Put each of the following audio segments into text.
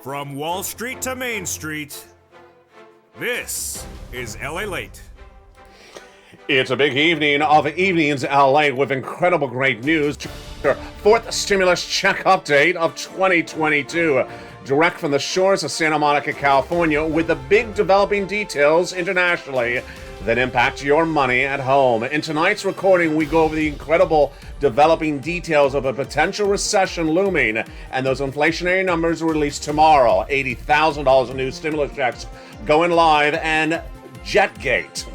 From Wall Street to Main Street, this is LALATE. It's a big evening of evenings LA with incredible great news. Fourth stimulus check update of 2022. Direct from the shores of Santa Monica, California, with the big developing details internationally that impact your money at home. In tonight's recording, we go over the incredible developing details of a potential recession looming and those inflationary numbers released tomorrow. $80,000 in new stimulus checks going live, and Jetgate.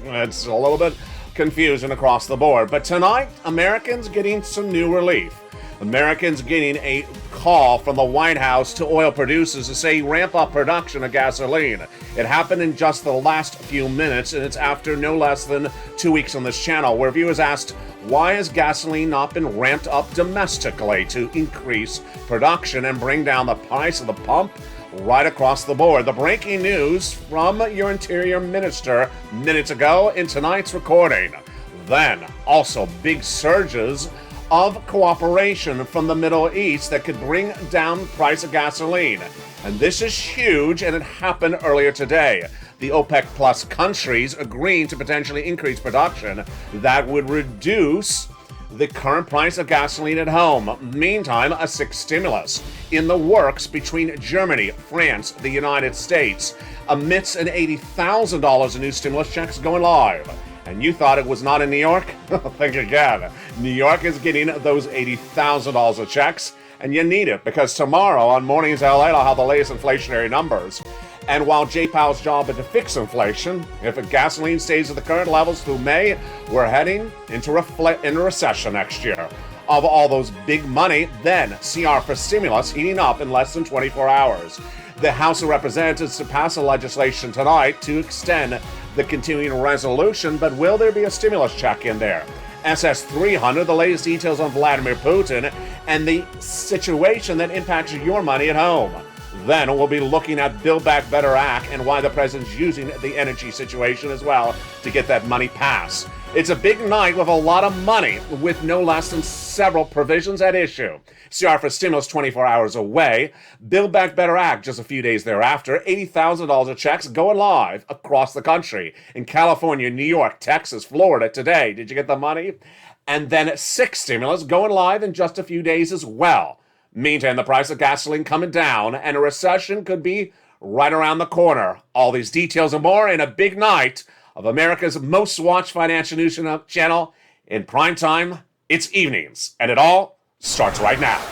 It's a little bit confusing across the board. But tonight, Americans getting some new relief. Americans getting a call from the White House to oil producers to say ramp up production of gasoline. It happened in just the last few minutes, and it's after no less than 2 weeks on this channel, where viewers asked, why has gasoline not been ramped up domestically to increase production and bring down the price of the pump right across the board? The breaking news from your Interior Minister minutes ago in tonight's recording. Then, also big surges of cooperation from the Middle East that could bring down price of gasoline. And this is huge, and it happened earlier today. The OPEC Plus countries agreeing to potentially increase production that would reduce the current price of gasoline at home. Meantime, a sixth stimulus in the works between Germany, France, the United States, amidst an $80,000 in new stimulus checks going live. And you thought it was not in New York? Think again. New York is getting those $80,000 of checks, and you need it, because tomorrow on Mornings LA, I'll have the latest inflationary numbers. And while Jay Powell's job is to fix inflation, if gasoline stays at the current levels through May, we're heading into recession next year. Of all those big money, then CR for stimulus heating up in less than 24 hours. The House of Representatives to pass a legislation tonight to extend the continuing resolution, but will there be a stimulus check in there? SS300, the latest details on Vladimir Putin and the situation that impacts your money at home. Then we'll be looking at Build Back Better Act and why the president's using the energy situation as well to get that money passed. It's a big night with a lot of money, with no less than several provisions at issue. CR for stimulus 24 hours away. Build Back Better Act just a few days thereafter. $80,000 of checks going live across the country. In California, New York, Texas, Florida today. Did you get the money? And then sixth stimulus going live in just a few days as well. Meantime, the price of gasoline coming down, and a recession could be right around the corner. All these details and more in a big night of America's most watched financial news channel. In prime time, it's evenings, and it all starts right now.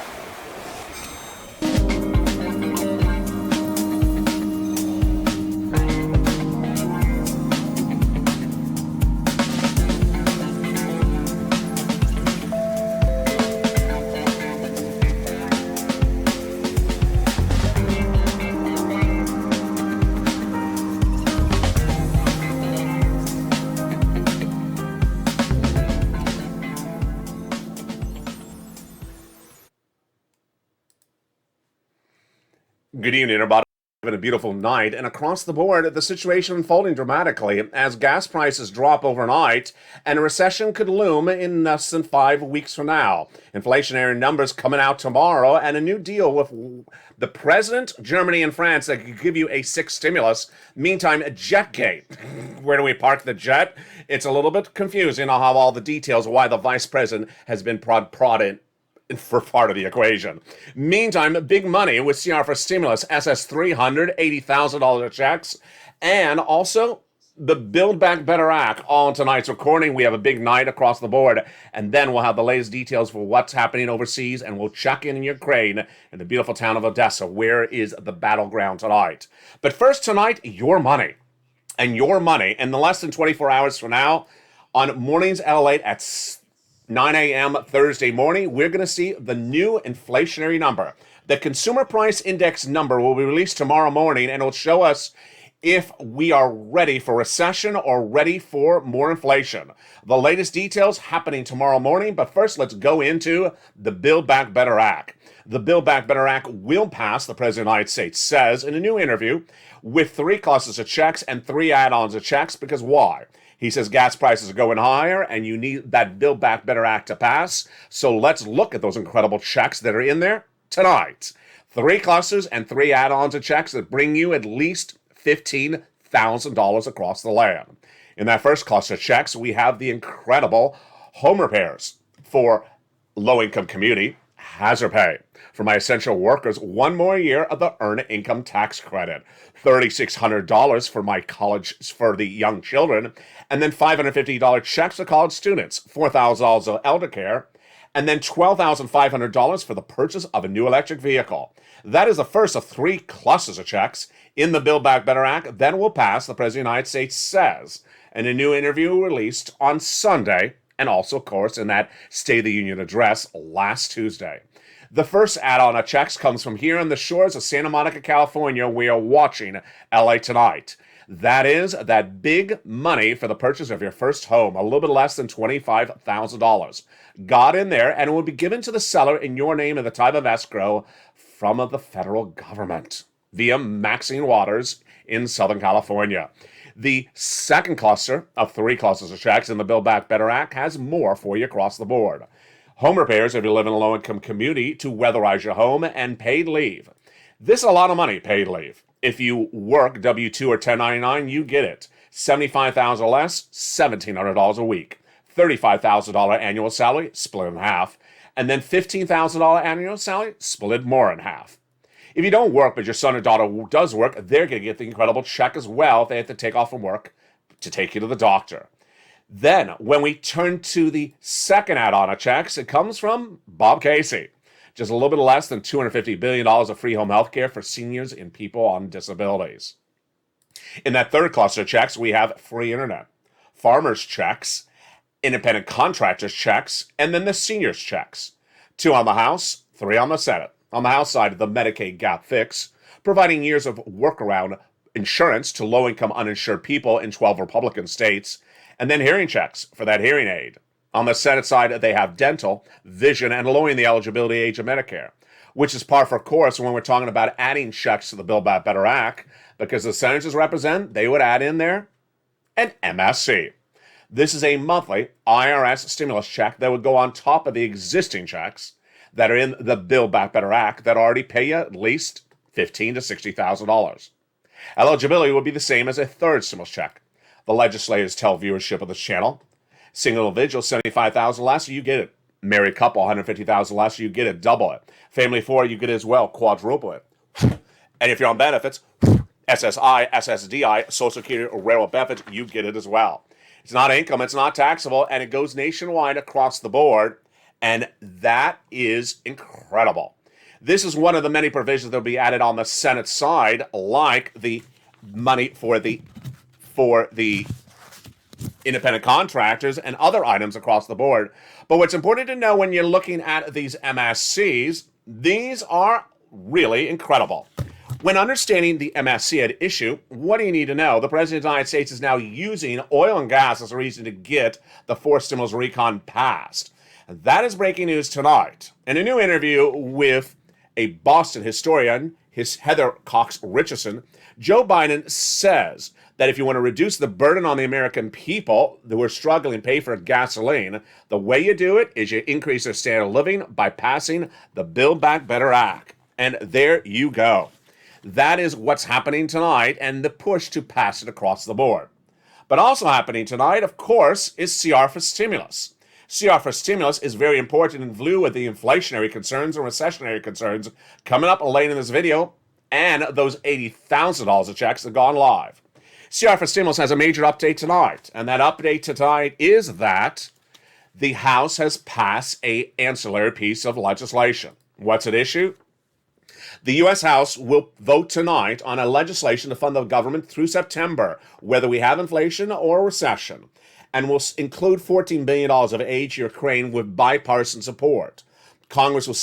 Good evening, everybody. Having a beautiful night, and across the board, the situation unfolding dramatically as gas prices drop overnight, and a recession could loom in less than 5 weeks from now. Inflationary numbers coming out tomorrow, and a new deal with the president, Germany, and France that could give you a sixth stimulus. Meantime, Jetgate. Where do we park the jet? It's a little bit confusing. I'll have all the details of why the vice president has been prodded for part of the equation. Meantime, big money with CR for stimulus, SS300, $80,000 checks, and also the Build Back Better Act. All in tonight's recording, we have a big night across the board, and then we'll have the latest details for what's happening overseas, and we'll check in Ukraine, in the beautiful town of Odessa. Where is the battleground tonight? But first tonight, your money. And your money, in less than 24 hours from now, on Mornings LA at 9 a.m. Thursday morning, we're going to see the new inflationary number. The Consumer Price Index number will be released tomorrow morning, and it'll show us if we are ready for recession or ready for more inflation. The latest details happening tomorrow morning, but first let's go into the Build Back Better Act. The Build Back Better Act will pass, the President of the United States says in a new interview, with 3 classes of checks and 3 add-ons of checks, because why? He says gas prices are going higher and you need that Build Back Better Act to pass. So let's look at those incredible checks that are in there tonight. 3 clusters and 3 add-ons of checks that bring you at least $15,000 across the land. In that first cluster of checks, we have the incredible home repairs for low-income community, hazard pay. For my essential workers, 1 more year of the earned income tax credit, $3,600 for my college for the young children, and then $550 checks for college students, $4,000 of elder care, and then $12,500 for the purchase of a new electric vehicle. That is the first of 3 clusters of checks in the Build Back Better Act that will pass, the President of the United States says, in a new interview released on Sunday, and also, of course, in that State of the Union address last Tuesday. The first add-on of checks comes from here on the shores of Santa Monica, California. We are watching LA Tonight. That is that big money for the purchase of your first home, a little bit less than $25,000. Got in there, and it will be given to the seller in your name at the time of escrow from the federal government via Maxine Waters in Southern California. The second cluster of 3 clusters of checks in the Build Back Better Act has more for you across the board. Home repairs if you live in a low-income community to weatherize your home, and paid leave. This is a lot of money, paid leave. If you work W-2 or 1099, you get it. $75,000 or less, $1,700 a week. $35,000 annual salary, split in half. And then $15,000 annual salary, split more in half. If you don't work, but your son or daughter does work, they're going to get the incredible check as well if they have to take off from work to take you to the doctor. Then, when we turn to the second add-on of checks, it comes from Bob Casey. Just a little bit less than $250 billion of free home health care for seniors and people on disabilities. In that third cluster of checks, we have free internet, farmers' checks, independent contractors' checks, and then the seniors' checks. 2 on the House, 3 on the Senate. On the House side, the Medicaid gap fix, providing years of workaround insurance to low-income uninsured people in 12 Republican states, and then hearing checks for that hearing aid. On the Senate side, they have dental, vision, and lowering the eligibility age of Medicare, which is par for course when we're talking about adding checks to the Build Back Better Act, because the senators represent, they would add in there an MSC. This is a monthly IRS stimulus check that would go on top of the existing checks that are in the Build Back Better Act that already pay you at least $15,000 to $60,000. Eligibility would be the same as a third stimulus check. The legislators tell viewership of this channel. Single individual, $75,000 less, you get it. Married couple, $150,000 less, you get it. Double it. Family 4, you get it as well. Quadruple it. And if you're on benefits, SSI, SSDI, Social Security, or railroad benefits, you get it as well. It's not income, it's not taxable, and it goes nationwide across the board, and that is incredible. This is one of the many provisions that will be added on the Senate side, like the money for the independent contractors and other items across the board. But what's important to know when you're looking at these MSCs, these are really incredible. When understanding the MSC at issue, what do you need to know? The President of the United States is now using oil and gas as a reason to get the fourth stimulus recon passed. And that is breaking news tonight. In a new interview with a Boston historian, Heather Cox Richardson, Joe Biden says that if you want to reduce the burden on the American people who are struggling to pay for gasoline, the way you do it is you increase their standard of living by passing the Build Back Better Act. And there you go. That is what's happening tonight and the push to pass it across the board. But also happening tonight, of course, is CR for stimulus. CR for stimulus is very important in view of the inflationary concerns and recessionary concerns coming up late in this video, and those $80,000 of checks that have gone live. CR for stimulus has a major update tonight, and that update tonight is that the House has passed an ancillary piece of legislation. What's at issue? The U.S. House will vote tonight on a legislation to fund the government through September, whether we have inflation or recession, and will include $14 billion of aid to Ukraine with bipartisan support. Congress will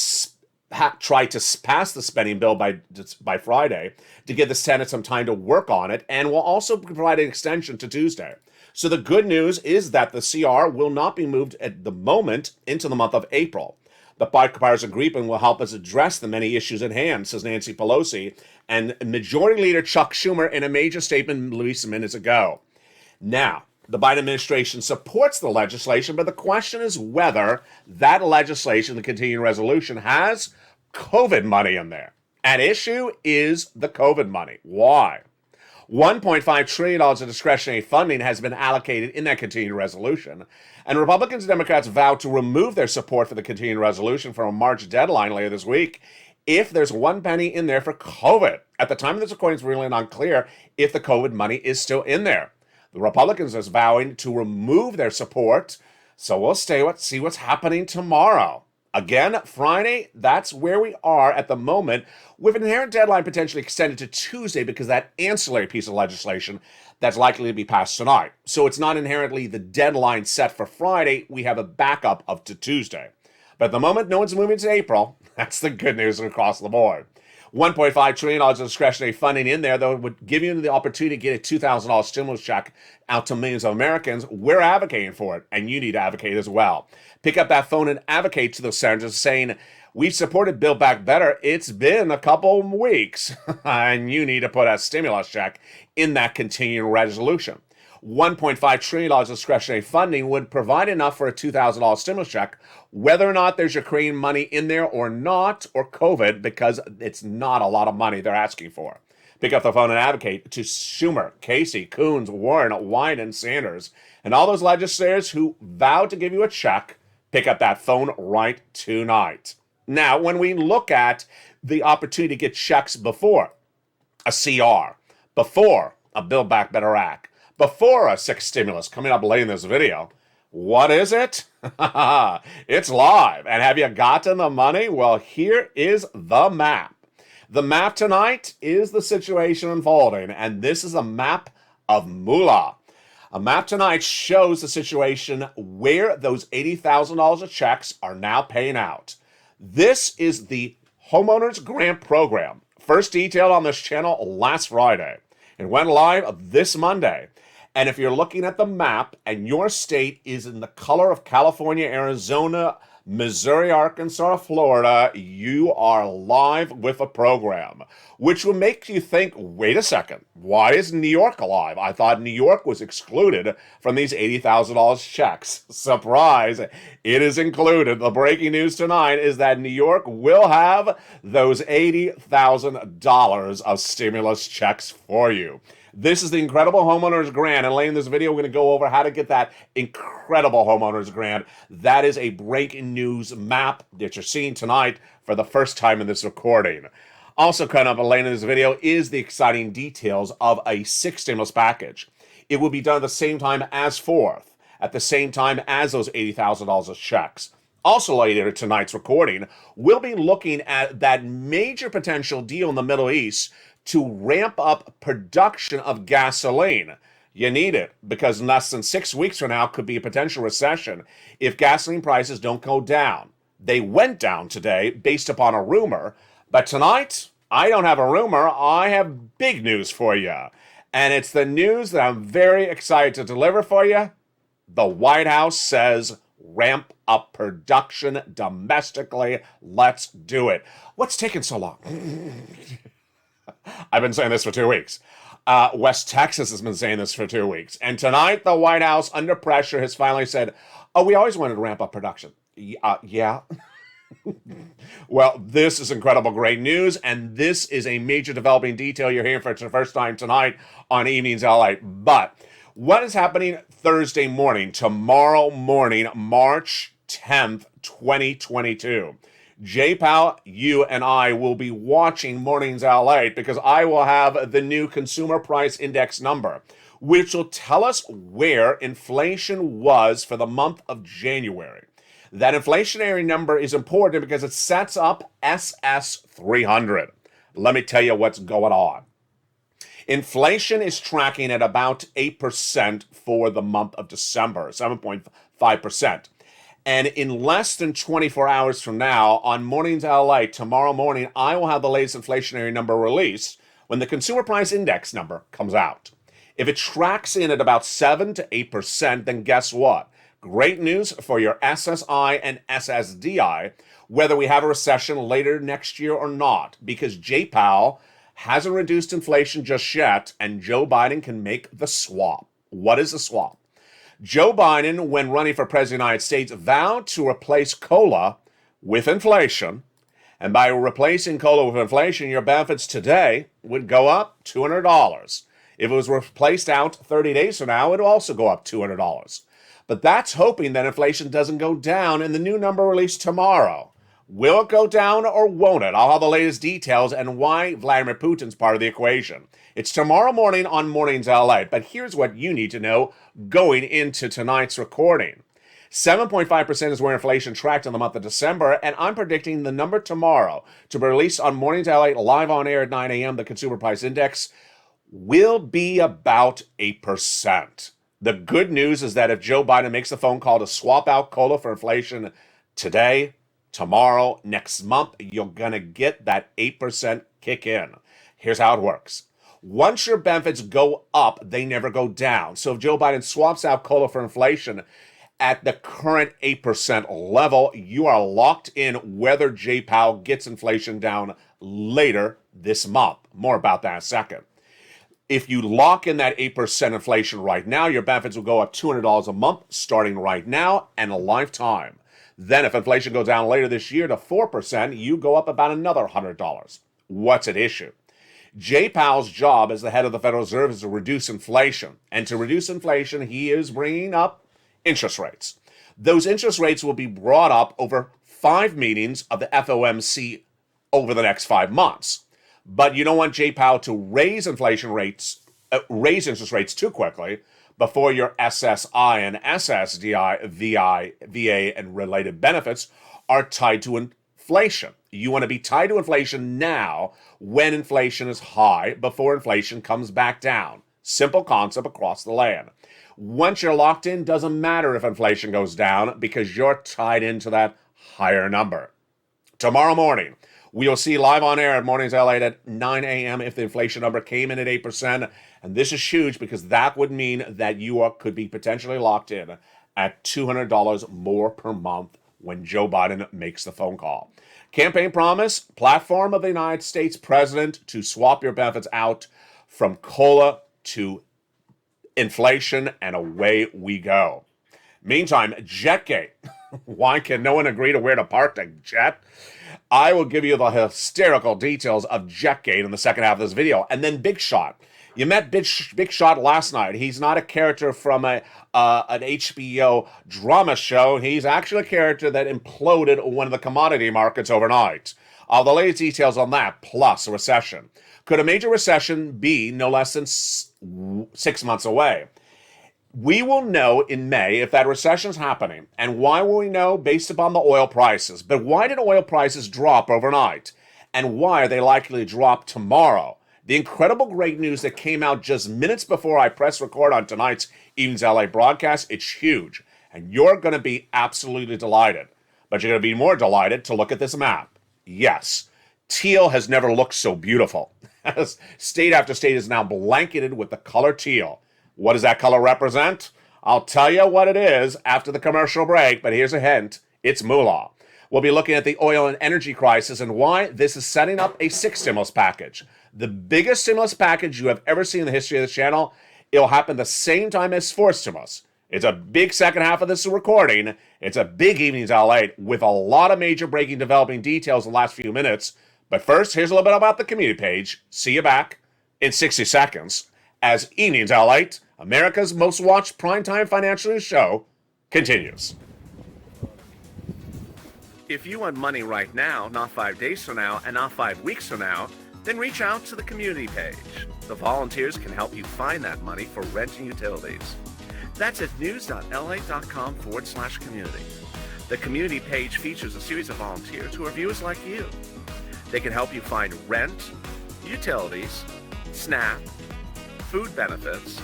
try to pass the spending bill by Friday to give the Senate some time to work on it, and will also provide an extension to Tuesday. So the good news is that the CR will not be moved at the moment into the month of April. The bipartisan agreement will help us address the many issues at hand, says Nancy Pelosi and Majority Leader Chuck Schumer in a major statement released minutes ago. Now, the Biden administration supports the legislation, but the question is whether that legislation, the continuing resolution, has COVID money in there. At issue is the COVID money. Why? $1.5 trillion of discretionary funding has been allocated in that continuing resolution, and Republicans and Democrats vowed to remove their support for the continuing resolution from a March deadline later this week if there's one penny in there for COVID. At the time of this recording, it's really not clear if the COVID money is still in there. The Republicans are vowing to remove their support, so we'll see what's happening tomorrow. Again, Friday, that's where we are at the moment, with an inherent deadline potentially extended to Tuesday because that ancillary piece of legislation that's likely to be passed tonight. So it's not inherently the deadline set for Friday. We have a backup up to Tuesday. But at the moment, no one's moving to April. That's the good news across the board. $1.5 trillion of discretionary funding in there, though, would give you the opportunity to get a $2,000 stimulus check out to millions of Americans. We're advocating for it, and you need to advocate as well. Pick up that phone and advocate to those senators saying, we've supported Build Back Better. It's been a couple weeks, and you need to put a stimulus check in that continuing resolution. $1.5 trillion discretionary funding would provide enough for a $2,000 stimulus check, whether or not there's Ukraine money in there or not, or COVID, because it's not a lot of money they're asking for. Pick up the phone and advocate to Schumer, Casey, Coons, Warren, Wyden, Sanders, and all those legislators who vowed to give you a check. Pick up that phone right tonight. Now, when we look at the opportunity to get checks before a CR, before a Build Back Better Act, before a sixth stimulus coming up late in this video, what is it? It's live. And have you gotten the money? Well, here is the map. The map tonight is the situation unfolding, and this is a map of moolah. A map tonight shows the situation where those $80,000 of checks are now paying out. This is the Homeowners Grant Program, first detailed on this channel last Friday. It went live this Monday. And if you're looking at the map and your state is in the color of California, Arizona, Missouri, Arkansas, Florida, you are live with a program, which will make you think, wait a second, why is New York alive? I thought New York was excluded from these $80,000 checks. Surprise, it is included. The breaking news tonight is that New York will have those $80,000 of stimulus checks for you. This is the incredible homeowners grant, and later in this video, we're going to go over how to get that incredible homeowners grant. That is a breaking news map that you're seeing tonight for the first time in this recording. Also coming up later in this video is the exciting details of a sixth stimulus package. It will be done at the same time as fourth, at the same time as those $80,000 of checks. Also later in tonight's recording, we'll be looking at that major potential deal in the Middle East to ramp up production of gasoline. You need it because in less than 6 weeks from now could be a potential recession if gasoline prices don't go down. They went down today based upon a rumor, but tonight I don't have a rumor. I have big news for you. And it's the news that I'm very excited to deliver for you. The White House says ramp up production domestically. Let's do it. What's taking so long? I've been saying this for 2 weeks. West Texas has been saying this for 2 weeks. And tonight, the White House, under pressure, has finally said, oh, we always wanted to ramp up production. Yeah. Well, this is incredible great news, and this is a major developing detail you're hearing for the first time tonight on Evenings LA. But what is happening Thursday morning, tomorrow morning, March 10th, 2022? Jay Powell, you and I will be watching Mornings LA because I will have the new consumer price index number, which will tell us where inflation was for the month of January. That inflationary number is important because it sets up SS300. Let me tell you what's going on. Inflation is tracking at about 8% for the month of December, 7.5%. And in less than 24 hours from now, on Mornings LA, tomorrow morning, I will have the latest inflationary number released when the consumer price index number comes out. If it tracks in at about 7 to 8%, then guess what? Great news for your SSI and SSDI, whether we have a recession later next year or not, because Jay Powell hasn't reduced inflation just yet, and Joe Biden can make the swap. What is the swap? Joe Biden, when running for president of the United States, vowed to replace COLA with inflation, And by replacing COLA with inflation, your benefits today would go up $200. If it was replaced out 30 days from now, it would also go up $200. But that's hoping that inflation doesn't go down in the new number released tomorrow. Will it go down or won't it? I'll have the latest details and why Vladimir Putin's part of the equation. It's tomorrow morning on Mornings LA, but here's what you need to know going into tonight's recording. 7.5% is where inflation tracked in the month of December, and I'm predicting the number tomorrow to be released on Mornings LA live on air at 9 a.m., the Consumer Price Index, will be about 8%. The good news is that if Joe Biden makes the phone call to swap out COLA for inflation today, tomorrow, next month, you're going to get that 8% kick in. Here's how it works. Once your benefits go up, they never go down. So if Joe Biden swaps out COLA for inflation at the current 8% level, you are locked in whether Jay Powell gets inflation down later this month. More about that in a second. If you lock in that 8% inflation right now, your benefits will go up $200 a month starting right now and a lifetime. Then if inflation goes down later this year to 4%, you go up about another $100. What's at issue? Jay Powell's job as the head of the Federal Reserve is to reduce inflation. And to reduce inflation, he is bringing up interest rates. Those interest rates will be brought up over 5 meetings of the FOMC over the next 5 months. But you don't want Jay Powell to raise interest rates too quickly before your SSI and SSDI, VA, and related benefits are tied to inflation. You want to be tied to inflation now when inflation is high before inflation comes back down. Simple concept across the land. Once you're locked in, doesn't matter if inflation goes down because you're tied into that higher number. Tomorrow morning, we'll see live on air at Mornings LA at 9 a.m. if the inflation number came in at 8%. And this is huge because that would mean that you could be potentially locked in at $200 more per month when Joe Biden makes the phone call. Campaign promise, platform of the United States president to swap your benefits out from COLA to inflation, and away we go. Meantime, Jetgate. Why can no one agree to where to park the jet? I will give you the hysterical details of Jetgate in the second half of this video. And then Big Shot. You met Big Shot last night. He's not a character from an HBO drama show. He's actually a character that imploded one of the commodity markets overnight. All the latest details on that, plus a recession. Could a major recession be no less than 6 months away? We will know in May if that recession is happening. And why will we know? Based upon the oil prices. But why did oil prices drop overnight? And why are they likely to drop tomorrow? The incredible great news that came out just minutes before I press record on tonight's Evenings LA broadcast, it's huge. And you're going to be absolutely delighted. But you're going to be more delighted to look at this map. Yes, teal has never looked so beautiful. State after state is now blanketed with the color teal. What does that color represent? I'll tell you what it is after the commercial break, but here's a hint. It's moolah. We'll be looking at the oil and energy crisis and why this is setting up a 6th stimulus package. The biggest stimulus package you have ever seen in the history of this channel. It'll happen the same time as 4th stimulus. It's a big second half of this recording. It's a big Evenings LA with a lot of major breaking developing details in the last few minutes. But first, here's a little bit about the community page. See you back in 60 seconds as Evenings LA, America's most watched primetime financial news show, continues. If you want money right now, not 5 days from now, and not 5 weeks from now, then reach out to the community page. The volunteers can help you find that money for rent and utilities. That's at news.la.com/community. The community page features a series of volunteers who are viewers like you. They can help you find rent, utilities, SNAP, food benefits,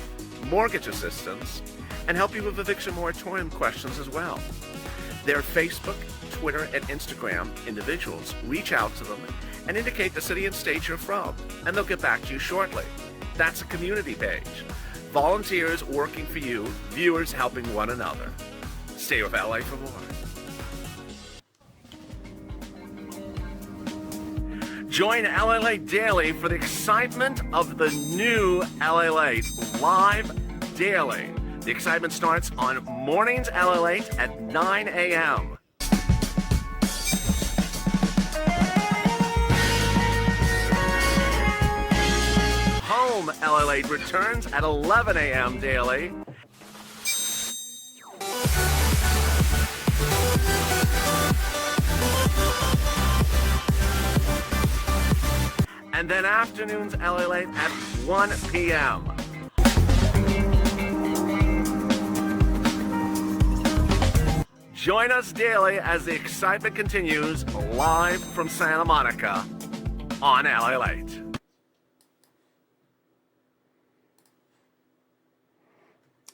mortgage assistance, and help you with eviction moratorium questions as well. Their Facebook, Twitter, and Instagram individuals reach out to them and indicate the city and state you're from, and they'll get back to you shortly. That's a community page. Volunteers working for you, viewers helping one another. Stay with LA for more. Join LALATE Daily for the excitement of the new LALATE live daily. The excitement starts on Mornings LALATE at 9 a.m. LALATE returns at 11 a.m. daily. And then afternoons LALATE at 1 p.m. Join us daily as the excitement continues live from Santa Monica on LALATE.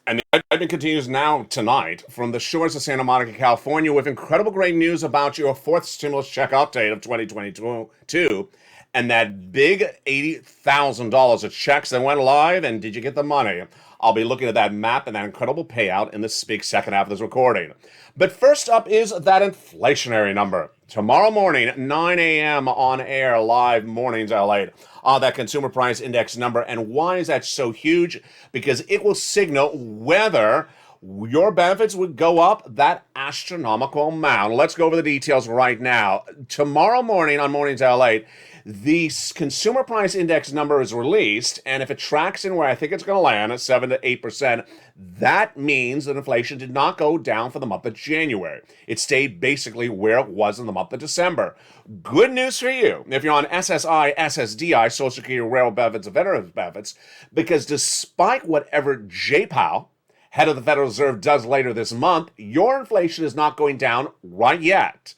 And the excitement continues now tonight from the shores of Santa Monica, California, with incredible great news about your fourth stimulus check update of 2022 and that big $80,000 of checks that went live. And did you get the money? I'll be looking at that map and that incredible payout in this big second half of this recording. But first up is that inflationary number. Tomorrow morning, 9 a.m. on air, live mornings LA. That consumer price index number. And why is that so huge? Because it will signal whether your benefits would go up that astronomical amount. Let's go over the details right now. Tomorrow morning on Mornings LA, the consumer price index number is released, and if it tracks in where I think it's going to land at 7 to 8%, that means that inflation did not go down for the month of January. It stayed basically where it was in the month of December. Good news for you if you're on SSI, SSDI, Social Security, Railroad benefits, and Veterans benefits, because despite whatever Jay Powell, head of the Federal Reserve, does later this month, your inflation is not going down right yet.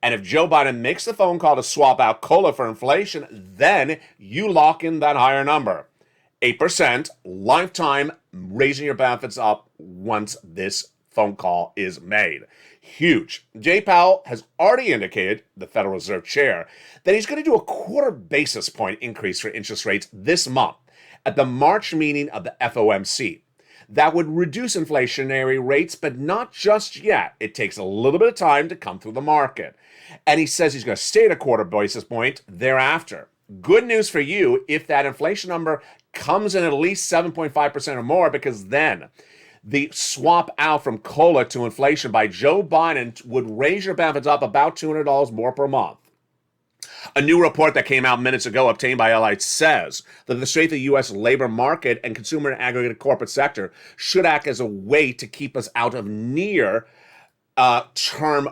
And if Joe Biden makes the phone call to swap out COLA for inflation, then you lock in that higher number. 8% lifetime, raising your benefits up once this phone call is made. Huge. Jay Powell has already indicated, the Federal Reserve Chair, that he's going to do a quarter basis point increase for interest rates this month at the March meeting of the FOMC. That would reduce inflationary rates, but not just yet. It takes a little bit of time to come through the market. And he says he's going to stay at a quarter basis point thereafter. Good news for you if that inflation number comes in at least 7.5% or more, because then the swap out from COLA to inflation by Joe Biden would raise your benefits up about $200 more per month. A new report that came out minutes ago, obtained by LALATE, says that the strength of the U.S. labor market and consumer and aggregate corporate sector should act as a way to keep us out of near-term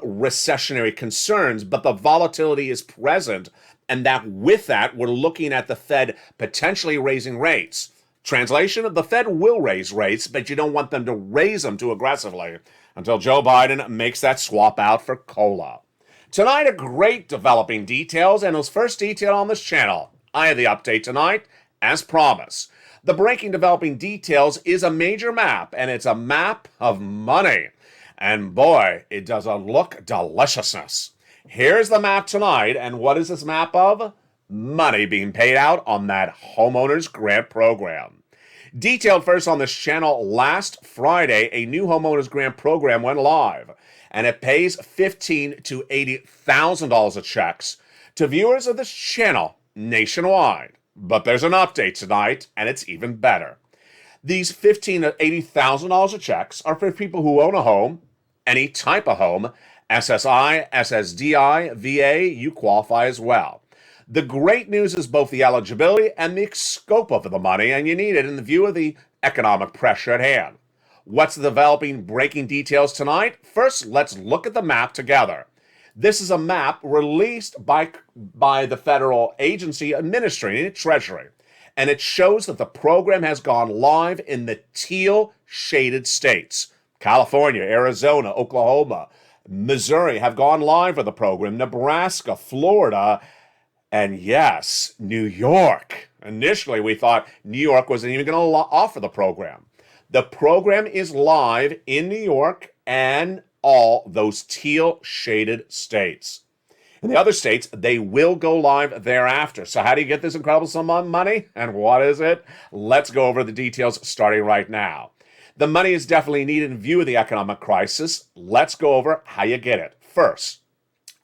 recessionary concerns, but the volatility is present, and that with that, we're looking at the Fed potentially raising rates. Translation, the Fed will raise rates, but you don't want them to raise them too aggressively until Joe Biden makes that swap out for COLA. Tonight, a great developing details, and those first detail on this channel. I have the update tonight, as promised. The breaking developing details is a major map, and it's a map of money. And boy, it does a look deliciousness. Here's the map tonight, and what is this map of? Money being paid out on that homeowners grant program. Detailed first on this channel, last Friday, a new homeowners grant program went live, and it pays $15,000 to $80,000 of checks to viewers of this channel nationwide. But there's an update tonight, and it's even better. These $15,000 to $80,000 of checks are for people who own a home, any type of home, SSI, SSDI, VA, you qualify as well. The great news is both the eligibility and the scope of the money, and you need it in the view of the economic pressure at hand. What's the developing breaking details tonight? First, let's look at the map together. This is a map released by the federal agency administering Treasury, and it shows that the program has gone live in the teal shaded states. California, Arizona, Oklahoma, Missouri have gone live with the program. Nebraska, Florida, and yes, New York. Initially, we thought New York wasn't even going to offer the program. The program is live in New York and all those teal shaded states. In the other states, they will go live thereafter. So how do you get this incredible sum of money? And what is it? Let's go over the details starting right now. The money is definitely needed in view of the economic crisis. Let's go over how you get it. First,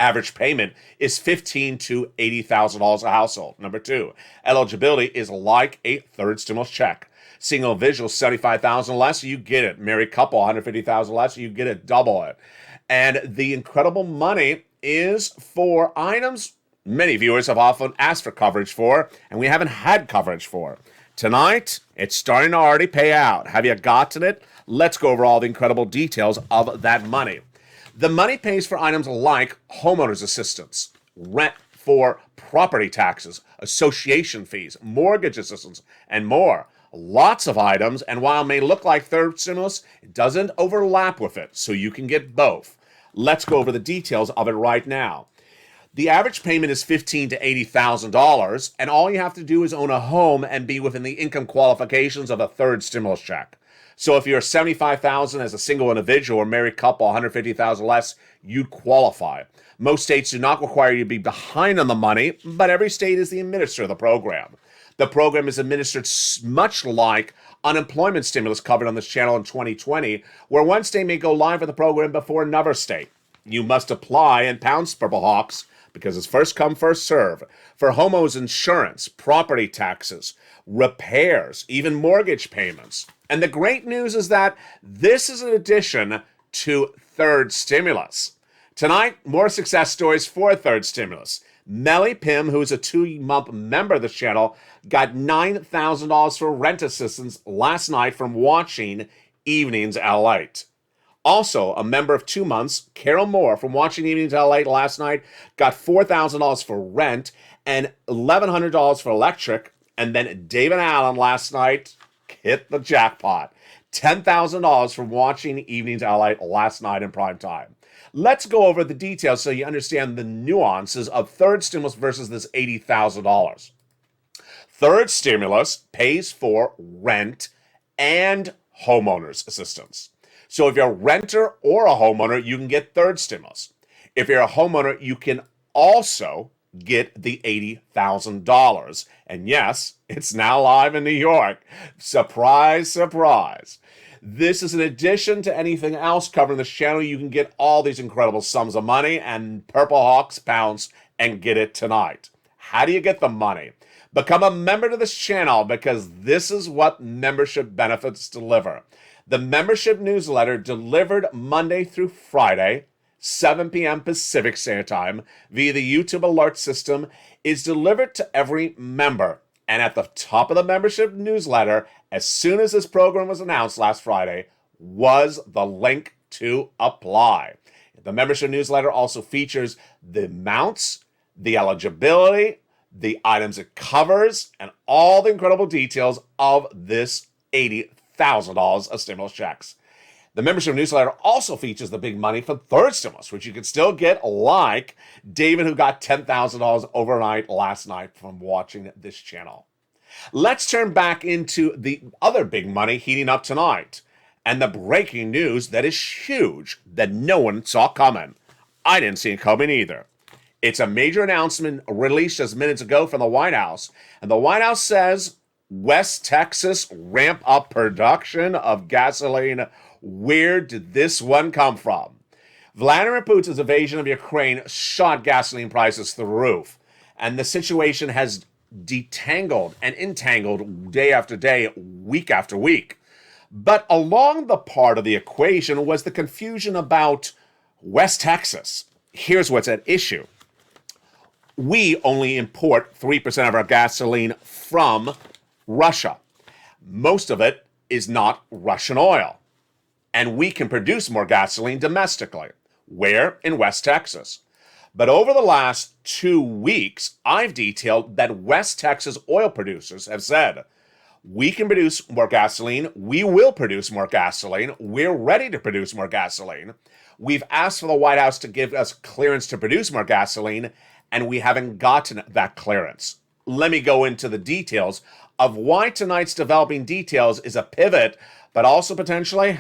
average payment is $15,000 to $80,000 a household. Number two, eligibility is like a third stimulus check. Single individual, $75,000 less, you get it. Married couple, $150,000 less, you get it, double it. And the incredible money is for items many viewers have often asked for coverage for, and we haven't had coverage for. Tonight, it's starting to already pay out. Have you gotten it? Let's go over all the incredible details of that money. The money pays for items like homeowners assistance, rent for property taxes, association fees, mortgage assistance, and more. Lots of items, and while it may look like third stimulus, it doesn't overlap with it, so you can get both. Let's go over the details of it right now. The average payment is $15,000 to $80,000, and all you have to do is own a home and be within the income qualifications of a third stimulus check. So if you're $75,000 as a single individual or married couple, $150,000 less, you'd qualify. Most states do not require you to be behind on the money, but every state is the administrator of the program. The program is administered much like unemployment stimulus covered on this channel in 2020, where one state may go live with the program before another state. You must apply and pounce Purple Hawks because it's first come, first serve. For homeowners insurance, property taxes, repairs, even mortgage payments. And the great news is that this is an addition to third stimulus. Tonight, more success stories for third stimulus. Melly Pim, who is a 2-month member of the channel, got $9,000 for rent assistance last night from watching Evenings LALATE. Also, a member of 2 months, Carol Moore, from watching Evenings LALATE last night, got $4,000 for rent and $1,100 for electric. And then David Allen last night hit the jackpot. $10,000 from watching Evenings LALATE last night in prime time. Let's go over the details so you understand the nuances of third stimulus versus this $80,000. Third stimulus pays for rent and homeowners assistance. So if you're a renter or a homeowner, you can get third stimulus. If you're a homeowner, you can also get the $80,000. And yes, it's now live in New York. Surprise, surprise. This is an addition to anything else covering this channel. You can get all these incredible sums of money, and Purple Hawks pounce and get it tonight. How do you get the money? Become a member to this channel because this is what membership benefits deliver. The membership newsletter delivered Monday through Friday, 7 p.m. Pacific Standard Time, via the YouTube alert system, is delivered to every member. And at the top of the membership newsletter, as soon as this program was announced last Friday, was the link to apply. The membership newsletter also features the amounts, the eligibility, the items it covers, and all the incredible details of this $80,000 of stimulus checks. The membership newsletter also features the big money for third stimulus, which you can still get, like David, who got $10,000 overnight last night from watching this channel. Let's turn back into the other big money heating up tonight, and the breaking news that is huge that no one saw coming. I didn't see it coming either. It's a major announcement released just minutes ago from the White House, and the White House says West Texas ramp up production of gasoline. Where did this one come from? Vladimir Putin's invasion of Ukraine shot gasoline prices through the roof, and the situation has detangled and entangled day after day, week after week. But along the part of the equation was the confusion about West Texas. Here's what's at issue. We only import 3% of our gasoline from Russia. Most of it is not Russian oil. And we can produce more gasoline domestically. Where? In West Texas. But over the last 2 weeks, I've detailed that West Texas oil producers have said, we can produce more gasoline. We will produce more gasoline. We're ready to produce more gasoline. We've asked for the White House to give us clearance to produce more gasoline, and we haven't gotten that clearance. Let me go into the details of why tonight's developing details is a pivot, but also potentially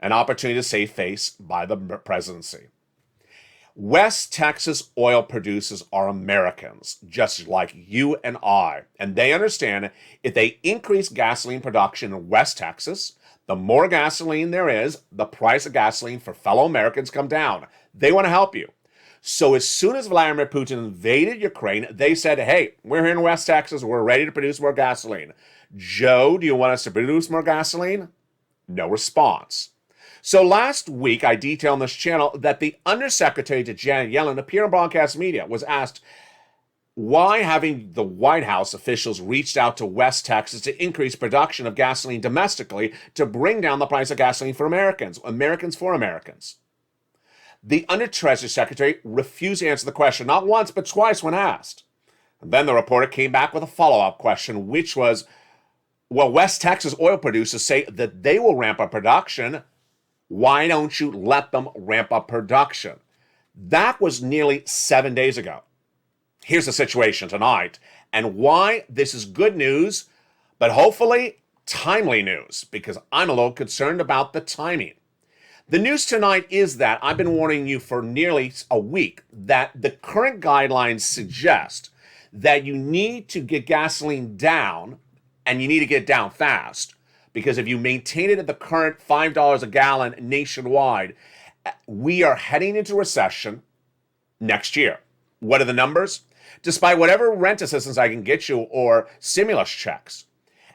an opportunity to save face by the presidency. West Texas oil producers are Americans, just like you and I, and they understand if they increase gasoline production in West Texas, the more gasoline there is, the price of gasoline for fellow Americans come down. They want to help you. So as soon as Vladimir Putin invaded Ukraine, they said, hey, we're here in West Texas. We're ready to produce more gasoline. Joe, do you want us to produce more gasoline? No response. So last week, I detailed on this channel that the Undersecretary to Janet Yellen, appeared on broadcast media, was asked, Why having the White House officials reached out to West Texas to increase production of gasoline domestically to bring down the price of gasoline for Americans, Americans for Americans. The Under Treasury Secretary refused to answer the question, not once, but twice when asked. And then the reporter came back with a follow-up question, which was, well, West Texas oil producers say that they will ramp up production. Why don't you let them ramp up production? That was nearly 7 days ago. Here's the situation tonight and why this is good news, but hopefully timely news, because I'm a little concerned about the timing. The news tonight is that I've been warning you for nearly a week that the current guidelines suggest that you need to get gasoline down, and you need to get it down fast, because if you maintain it at the current $5 a gallon nationwide, we are heading into recession next year. What are the numbers? Despite whatever rent assistance I can get you or stimulus checks,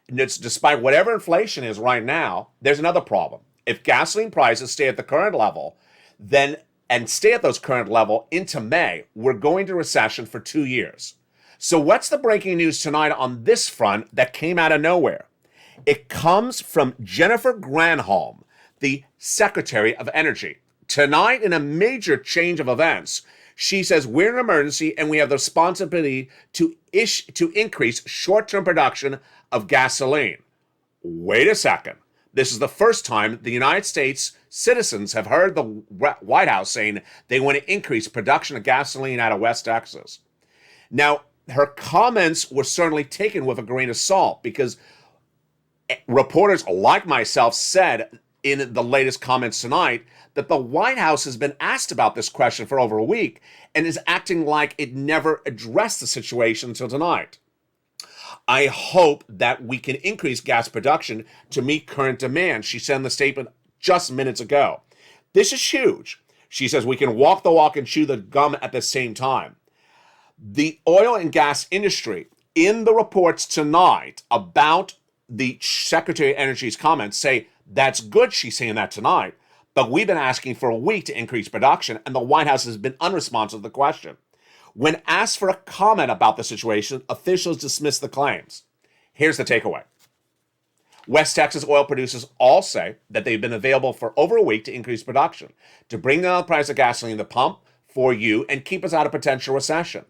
despite whatever inflation is right now, there's another problem. If gasoline prices stay at the current level, and stay at those current level into May, we're going to recession for 2 years. So what's the breaking news tonight on this front that came out of nowhere? It comes from Jennifer Granholm, the Secretary of Energy. Tonight, in a major change of events, she says we're in an emergency and we have the responsibility to increase short-term production of gasoline. Wait a second. This is the first time the United States citizens have heard the White House saying they want to increase production of gasoline out of West Texas. Now, her comments were certainly taken with a grain of salt because reporters like myself said in the latest comments tonight that the White House has been asked about this question for over a week and is acting like it never addressed the situation until tonight. I hope that we can increase gas production to meet current demand, she said in the statement just minutes ago. This is huge. She says we can walk the walk and chew the gum at the same time. The oil and gas industry, in the reports tonight about the Secretary of Energy's comments, say that's good, she's saying that tonight, but we've been asking for a week to increase production, and the White House has been unresponsive to the question. When asked for a comment about the situation, officials dismissed the claims. Here's the takeaway. West Texas oil producers all say that they've been available for over a week to increase production, to bring down the price of gasoline at the pump for you and keep us out of potential recession.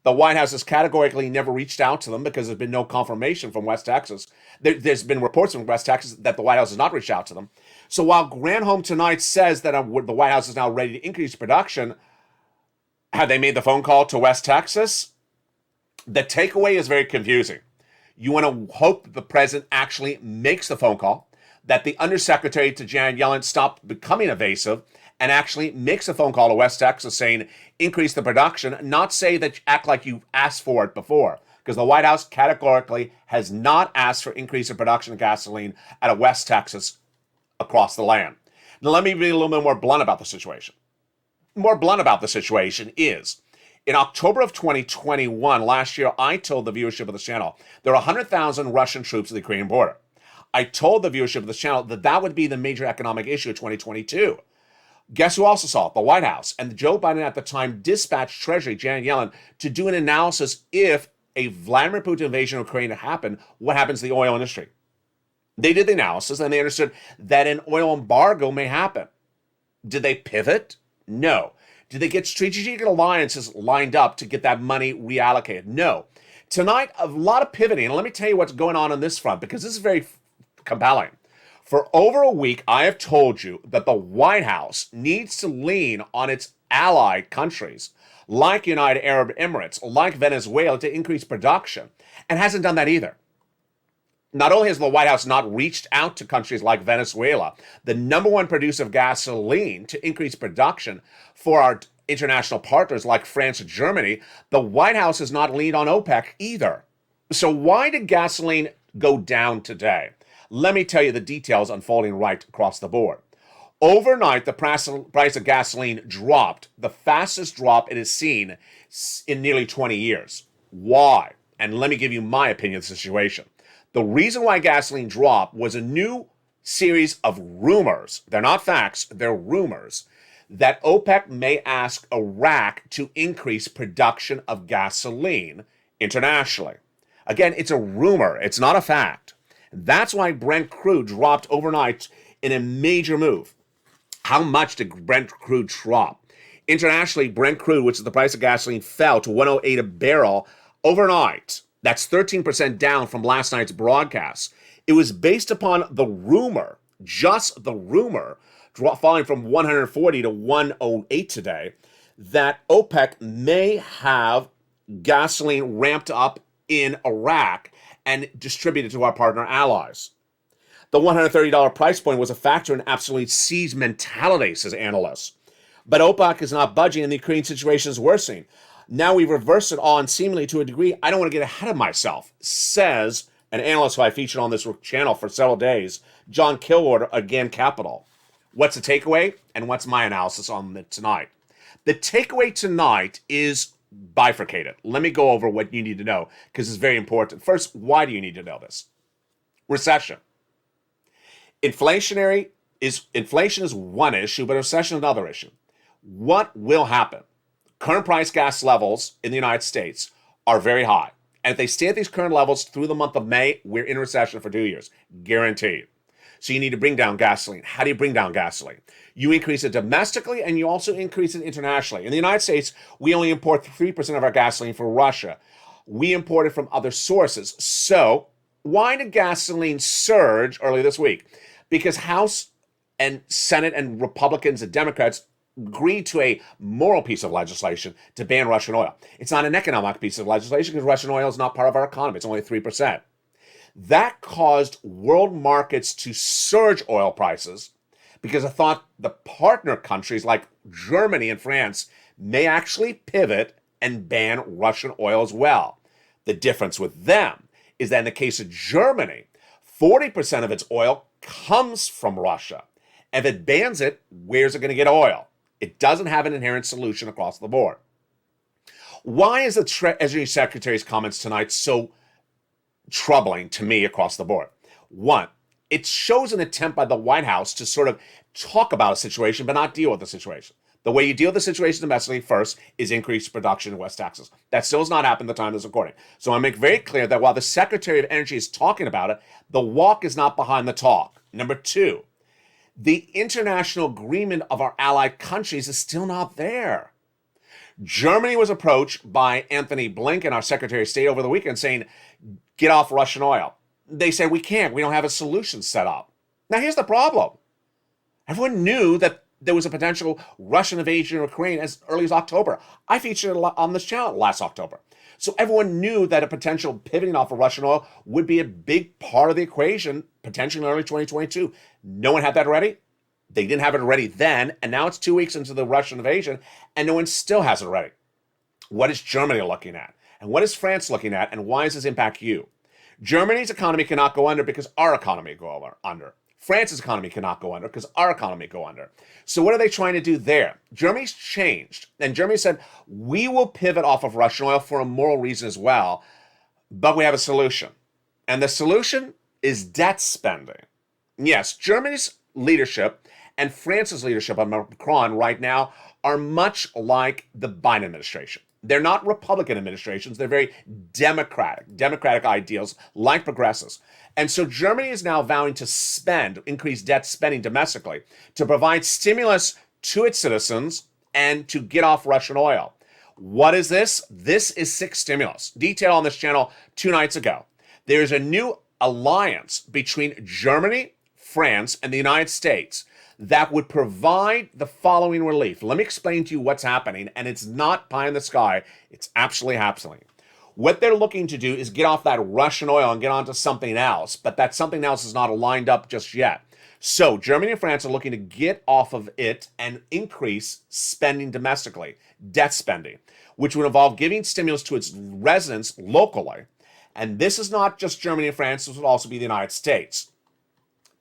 The White House has categorically never reached out to them because there's been no confirmation from West Texas. There's been reports from West Texas that the White House has not reached out to them. So while Granholm tonight says that the White House is now ready to increase production, have they made the phone call to West Texas? The takeaway is very confusing. You want to hope that the president actually makes the phone call, that the undersecretary to Janet Yellen stop becoming evasive and actually makes a phone call to West Texas saying increase the production, not say that act like you asked for it before, because the White House categorically has not asked for increase in production of gasoline out of West Texas across the land. Now let me be a little bit more blunt about the situation. More blunt about the situation is, in October of 2021, last year, I told the viewership of the channel there are 100,000 Russian troops at the Ukrainian border. I told the viewership of the channel that that would be the major economic issue of 2022. Guess who also saw it? The White House. And Joe Biden at the time dispatched Treasury Janet Yellen to do an analysis if a Vladimir Putin invasion of Ukraine happened, what happens to the oil industry? They did the analysis and they understood that an oil embargo may happen. Did they pivot? No. Did they get strategic alliances lined up to get that money reallocated? No. Tonight, a lot of pivoting. And let me tell you what's going on this front, because this is very compelling. For over a week, I have told you that the White House needs to lean on its allied countries, like United Arab Emirates, like Venezuela, to increase production, and hasn't done that either. Not only has the White House not reached out to countries like Venezuela, the number one producer of gasoline, to increase production for our international partners like France and Germany, the White House has not leaned on OPEC either. So why did gasoline go down today? Let me tell you the details unfolding right across the board. Overnight, the price of gasoline dropped, the fastest drop it has seen in nearly 20 years. Why? And let me give you my opinion of the situation. The reason why gasoline dropped was a new series of rumors. They're not facts, they're rumors that OPEC may ask Iraq to increase production of gasoline internationally. Again, it's a rumor, it's not a fact. That's why Brent crude dropped overnight in a major move. How much did Brent crude drop? Internationally, Brent crude, which is the price of gasoline, fell to 108 a barrel overnight. That's 13% down from last night's broadcast. It was based upon the rumor, just the rumor, falling from 140 to 108 today, that OPEC may have gasoline ramped up in Iraq and distributed to our partner allies. The $130 price point was a factor in absolute siege mentality, says analysts. But OPEC is not budging and the Ukraine situation is worsening. Now we've reversed it all, and seemingly to a degree, I don't want to get ahead of myself, says an analyst who I featured on this channel for several days, John Kilwater, again, Capital. What's the takeaway, and what's my analysis on it tonight? The takeaway tonight is bifurcated. Let me go over what you need to know, because it's very important. First, why do you need to know this? Recession. Inflation is one issue, but recession is another issue. What will happen? Current price gas levels in the United States are very high. And if they stay at these current levels through the month of May, we're in recession for 2 years. Guaranteed. So you need to bring down gasoline. How do you bring down gasoline? You increase it domestically and you also increase it internationally. In the United States, we only import 3% of our gasoline from Russia. We import it from other sources. So why did gasoline surge early this week? Because House and Senate and Republicans and Democrats agreed to a moral piece of legislation to ban Russian oil. It's not an economic piece of legislation because Russian oil is not part of our economy. It's only 3%. That caused world markets to surge oil prices because I thought the partner countries like Germany and France may actually pivot and ban Russian oil as well. The difference with them is that in the case of Germany, 40% of its oil comes from Russia. If it bans it, where's it going to get oil? It doesn't have an inherent solution across the board. Why is the Treasury Secretary's comments tonight so troubling to me across the board? One, it shows an attempt by the White House to sort of talk about a situation but not deal with the situation. The way you deal with the situation domestically first is increase production in West Texas. That still has not happened at the time of this recording. So I make very clear that while the Secretary of Energy is talking about it, the walk is not behind the talk. Number two, the international agreement of our allied countries is still not there. Germany was approached by Anthony Blinken, our Secretary of State, over the weekend saying, get off Russian oil. They said, we can't. We don't have a solution set up. Now, here's the problem. Everyone knew that there was a potential Russian invasion of Ukraine as early as October. I featured it on this channel last October. So everyone knew that a potential pivoting off of Russian oil would be a big part of the equation, potentially in early 2022. No one had that ready. They didn't have it ready then, and now it's 2 weeks into the Russian invasion, and no one still has it ready. What is Germany looking at? And what is France looking at, and why does this impact you? Germany's economy cannot go under because our economy go under. France's economy cannot go under because our economy go under. So what are they trying to do there? Germany's changed. And Germany said, we will pivot off of Russian oil for a moral reason as well, but we have a solution. And the solution is debt spending. Yes, Germany's leadership and France's leadership on Macron right now are much like the Biden administration. They're not Republican administrations. They're very democratic ideals like progressives. And so Germany is now vowing to increase debt spending domestically to provide stimulus to its citizens and to get off Russian oil. What is this? This is sixth stimulus. Detail on this channel 2 nights ago. There's a new alliance between Germany, France, and the United States that would provide the following relief. Let me explain to you what's happening, and it's not pie in the sky. It's absolutely happening. What they're looking to do is get off that Russian oil and get onto something else, but that something else is not lined up just yet. So Germany and France are looking to get off of it and increase spending domestically, debt spending, which would involve giving stimulus to its residents locally. And this is not just Germany and France, this would also be the United States.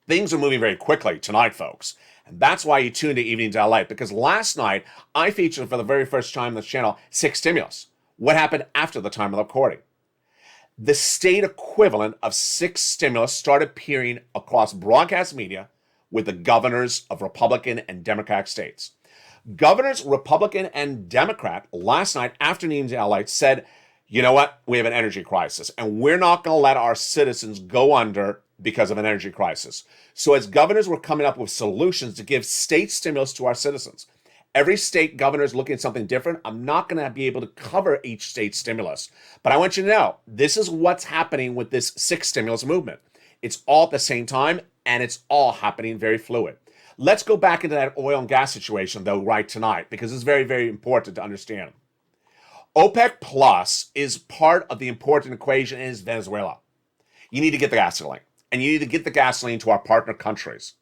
Things are moving very quickly tonight, folks. And that's why you tuned to Evenings LA, because last night I featured for the very first time on this channel 6 stimulus. What happened after the time of the recording? The state equivalent of 6 stimulus started appearing across broadcast media with the governors of Republican and Democratic states. Governors, Republican and Democrat, last night after the evening's LALATE said, you know what? We have an energy crisis, and we're not going to let our citizens go under because of an energy crisis. So as governors, we're coming up with solutions to give state stimulus to our citizens. Every state governor is looking at something different. I'm not going to be able to cover each state's stimulus. But I want you to know, this is what's happening with this sixth stimulus movement. It's all at the same time, and it's all happening very fluid. Let's go back into that oil and gas situation, though, right tonight, because it's very, very important to understand. OPEC Plus is part of the important equation is Venezuela. You need to get the gasoline, and you need to get the gasoline to our partner countries.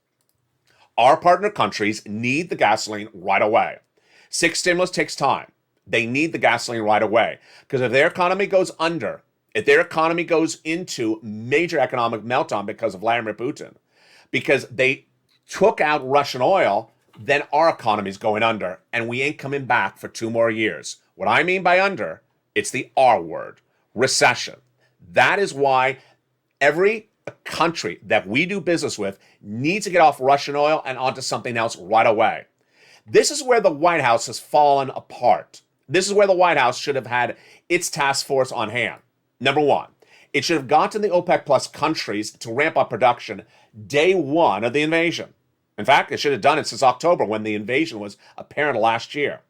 Our partner countries need the gasoline right away. Sixth stimulus takes time. They need the gasoline right away, because if their economy goes under, if their economy goes into major economic meltdown because of Vladimir Putin, because they took out Russian oil, then our economy is going under, and we ain't coming back for 2 more years. What I mean by under, it's the R word, recession. That is why every country that we do business with needs to get off Russian oil and onto something else right away. This is where the White House has fallen apart. This is where the White House should have had its task force on hand. Number one, it should have gotten the OPEC Plus countries to ramp up production day one of the invasion. In fact, it should have done it since October when the invasion was apparent last year.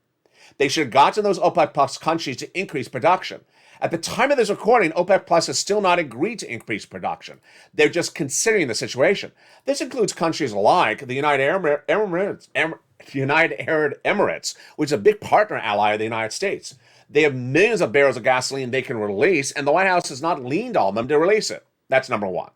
They should have gotten those OPEC Plus countries to increase production. At the time of this recording, OPEC Plus has still not agreed to increase production. They're just considering the situation. This includes countries like the United Arab Emirates, which is a big partner ally of the United States. They have millions of barrels of gasoline they can release, and the White House has not leaned on them to release it. That's number one.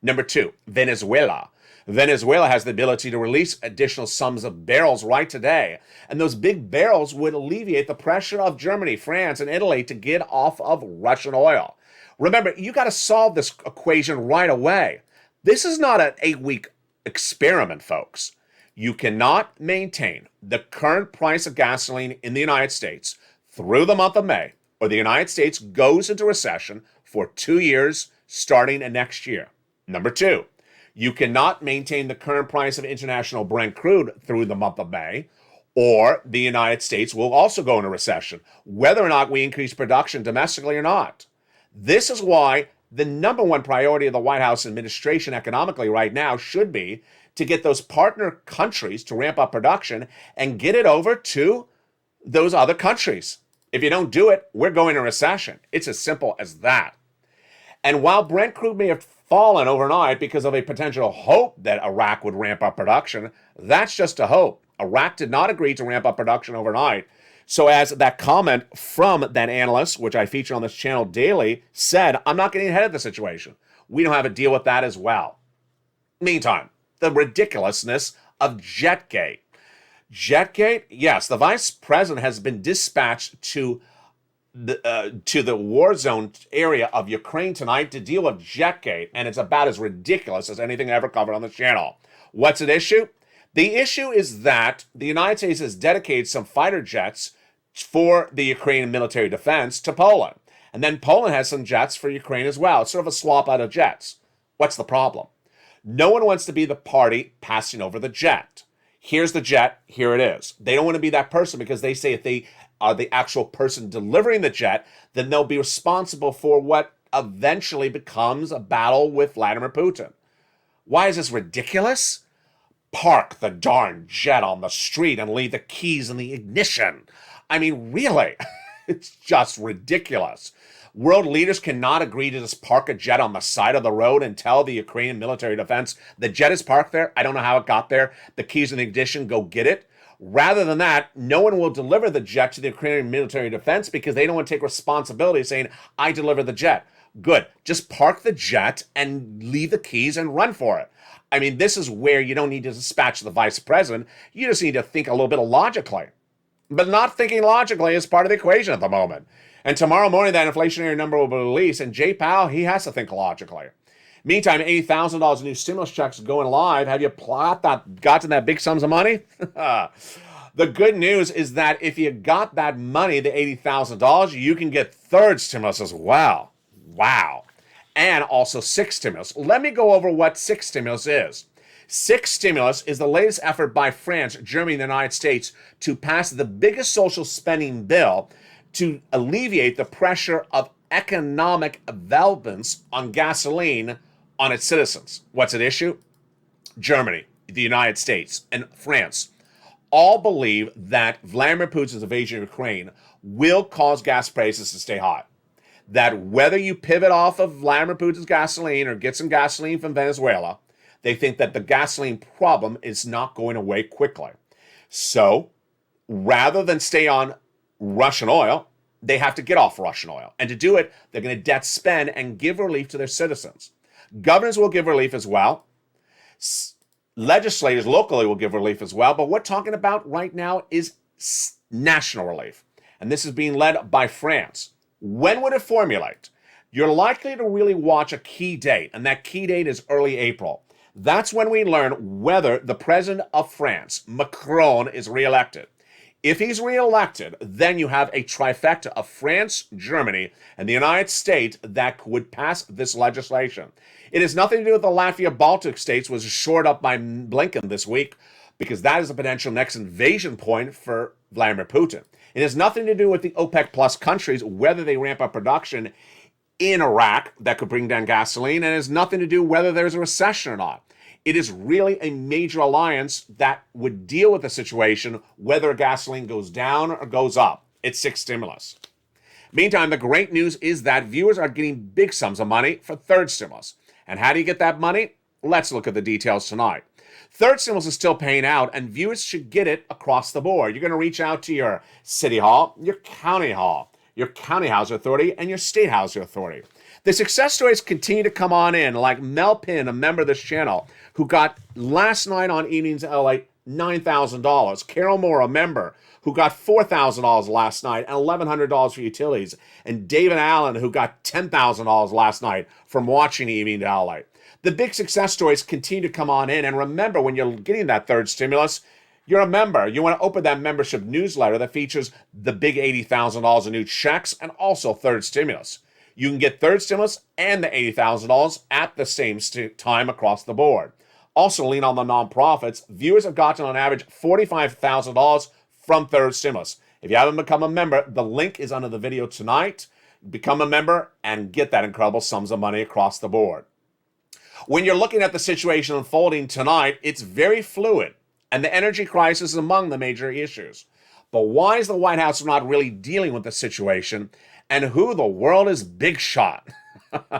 Number two, Venezuela. Venezuela has the ability to release additional sums of barrels right today, and those big barrels would alleviate the pressure of Germany, France, and Italy to get off of Russian oil. Remember, you got to solve this equation right away. This is not an 8-week experiment, folks. You cannot maintain the current price of gasoline in the United States through the month of May, or the United States goes into recession for 2 years starting next year. Number two, you cannot maintain the current price of international Brent crude through the month of May, or the United States will also go into recession, whether or not we increase production domestically or not. This is why the number one priority of the White House administration economically right now should be to get those partner countries to ramp up production and get it over to those other countries. If you don't do it, we're going into recession. It's as simple as that. And while Brent crude may have fallen overnight because of a potential hope that Iraq would ramp up production, that's just a hope. Iraq did not agree to ramp up production overnight. So as that comment from that analyst, which I feature on this channel daily, said, I'm not getting ahead of the situation. We don't have to deal with that as well. Meantime, the ridiculousness of Jetgate. Jetgate, yes, the vice president has been dispatched to the war zone area of Ukraine tonight to deal with Jetgate, and it's about as ridiculous as anything I ever covered on the channel. What's at issue? The issue is that the United States has dedicated some fighter jets for the Ukrainian military defense to Poland, and then Poland has some jets for Ukraine as well. It's sort of a swap out of jets. What's the problem? No one wants to be the party passing over the jet. Here's the jet, here it is. They don't want to be that person because they say if they are the actual person delivering the jet, then they'll be responsible for what eventually becomes a battle with Vladimir Putin. Why is this ridiculous? Park the darn jet on the street and leave the keys in the ignition. I mean, really? It's just ridiculous. World leaders cannot agree to just park a jet on the side of the road and tell the Ukrainian military defense, the jet is parked there, I don't know how it got there, the keys in the ignition, go get it. Rather than that, no one will deliver the jet to the Ukrainian military defense because they don't want to take responsibility saying, I delivered the jet. Good. Just park the jet and leave the keys and run for it. I mean, this is where you don't need to dispatch the vice president. You just need to think a little bit logically. But not thinking logically is part of the equation at the moment. And tomorrow morning, that inflationary number will be released, and Jay Powell, he has to think logically. Meantime, $80,000 in new stimulus checks going live. Have you gotten that big sums of money? The good news is that if you got that money, the $80,000, you can get third stimulus as well. Wow. And also sixth stimulus. Let me go over what sixth stimulus is. Sixth stimulus is the latest effort by France, Germany, and the United States to pass the biggest social spending bill to alleviate the pressure of economic developments on gasoline on its citizens. What's at issue? Germany, the United States, and France all believe that Vladimir Putin's invasion of Ukraine will cause gas prices to stay high. That whether you pivot off of Vladimir Putin's gasoline or get some gasoline from Venezuela, they think that the gasoline problem is not going away quickly. So, rather than stay on Russian oil, they have to get off Russian oil. And to do it, they're going to debt spend and give relief to their citizens. Governors will give relief as well. Legislators locally will give relief as well. But what we're talking about right now is national relief. And this is being led by France. When would it formulate? You're likely to really watch a key date, and that key date is early April. That's when we learn whether the president of France, Macron, is reelected. If he's reelected, then you have a trifecta of France, Germany, and the United States that would pass this legislation. It has nothing to do with the Latvia Baltic states, was shored up by Blinken this week, because that is a potential next invasion point for Vladimir Putin. It has nothing to do with the OPEC plus countries, whether they ramp up production in Iraq that could bring down gasoline, and it has nothing to do whether there's a recession or not. It is really a major alliance that would deal with the situation, whether gasoline goes down or goes up. It's sixth stimulus. Meantime, the great news is that viewers are getting big sums of money for third stimulus. And how do you get that money? Let's look at the details tonight. Third stimulus is still paying out, and viewers should get it across the board. You're going to reach out to your city hall, your county housing authority, and your state housing authority. The success stories continue to come on in, like Mel Pin, a member of this channel, who got last night on Evenings in LA $9,000. Carol Moore, a member, who got $4,000 last night and $1,100 for utilities. And David Allen, who got $10,000 last night from watching Evening in LA. The big success stories continue to come on in. And remember, when you're getting that third stimulus, you're a member. You want to open that membership newsletter that features the big $80,000 in new checks and also third stimulus. You can get third stimulus and the $80,000 at the same time across the board. Also, lean on the nonprofits. Viewers have gotten on average $45,000 from third stimulus. If you haven't become a member, the link is under the video tonight. Become a member and get that incredible sums of money across the board. When you're looking at the situation unfolding tonight, it's very fluid, and the energy crisis is among the major issues. But why is the White House not really dealing with the situation, and who the world is big shot?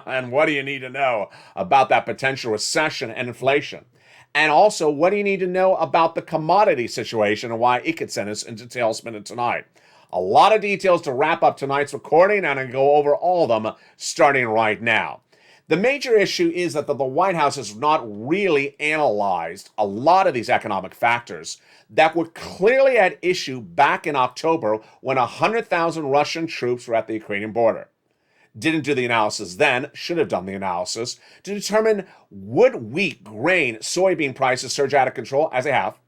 And what do you need to know about that potential recession and inflation? And also, what do you need to know about the commodity situation and why it could send us into tailspin tonight? A lot of details to wrap up tonight's recording, and I'm going to go over all of them starting right now. The major issue is that the White House has not really analyzed a lot of these economic factors that were clearly at issue back in October when 100,000 Russian troops were at the Ukrainian border. Didn't do the analysis then, should have done the analysis to determine would wheat, grain, soybean prices surge out of control, as they have,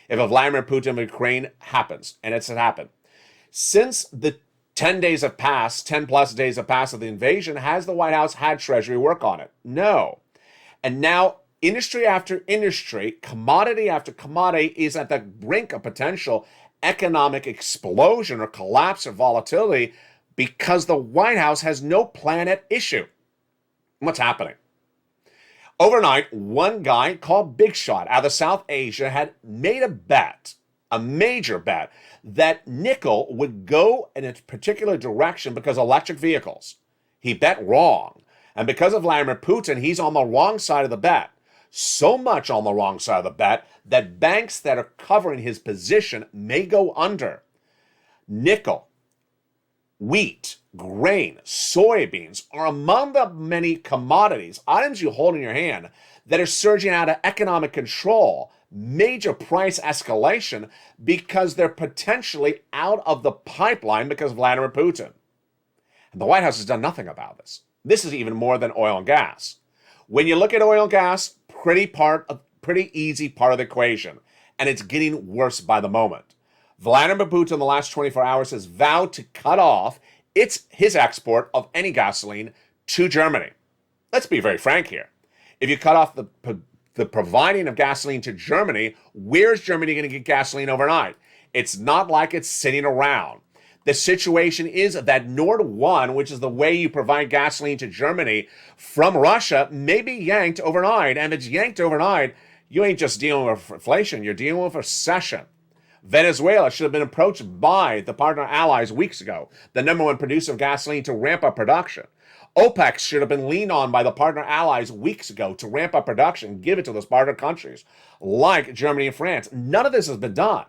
if a Vladimir Putin of Ukraine happens, and it's happened. Since the 10 days have passed, 10 plus days have passed of the invasion, has the White House had Treasury work on it? No. And now industry after industry, commodity after commodity is at the brink of potential economic explosion or collapse or volatility because the White House has no plan at issue. What's happening? Overnight, one guy called Big Shot out of South Asia had made a bet, a major bet, that nickel would go in a particular direction because of electric vehicles. He bet wrong. And because of Vladimir Putin, he's on the wrong side of the bet. So much on the wrong side of the bet that banks that are covering his position may go under. Nickel, wheat, grain, soybeans are among the many commodities, items you hold in your hand, that are surging out of economic control, major price escalation, because they're potentially out of the pipeline because of Vladimir Putin. And the White House has done nothing about this. This is even more than oil and gas. When you look at oil and gas, pretty easy part of the equation, and it's getting worse by the moment. Vladimir Putin in the last 24 hours has vowed to cut off his export of any gasoline to Germany. Let's be very frank here. If you cut off the the providing of gasoline to Germany, where's Germany going to get gasoline overnight? It's not like it's sitting around. The situation is that Nord 1, which is the way you provide gasoline to Germany from Russia, may be yanked overnight. And if it's yanked overnight, you ain't just dealing with inflation, you're dealing with recession. Venezuela should have been approached by the partner allies weeks ago, the number one producer of gasoline, to ramp up production. OPEC should have been leaned on by the partner allies weeks ago to ramp up production, give it to those partner countries like Germany and France. None of this has been done.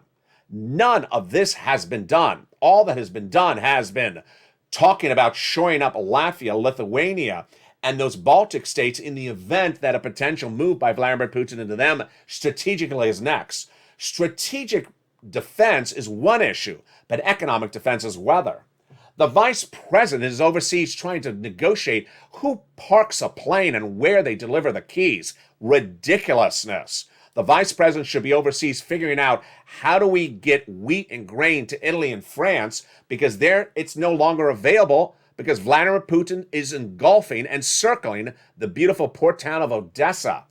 None of this has been done. All that has been done has been talking about shoring up Latvia, Lithuania, and those Baltic states in the event that a potential move by Vladimir Putin into them strategically is next. Strategic defense is one issue, but economic defense is weather. The vice president is overseas trying to negotiate who parks a plane and where they deliver the keys. Ridiculousness. The vice president should be overseas figuring out how do we get wheat and grain to Italy and France, because there it's no longer available because Vladimir Putin is engulfing and circling the beautiful port town of Odessa.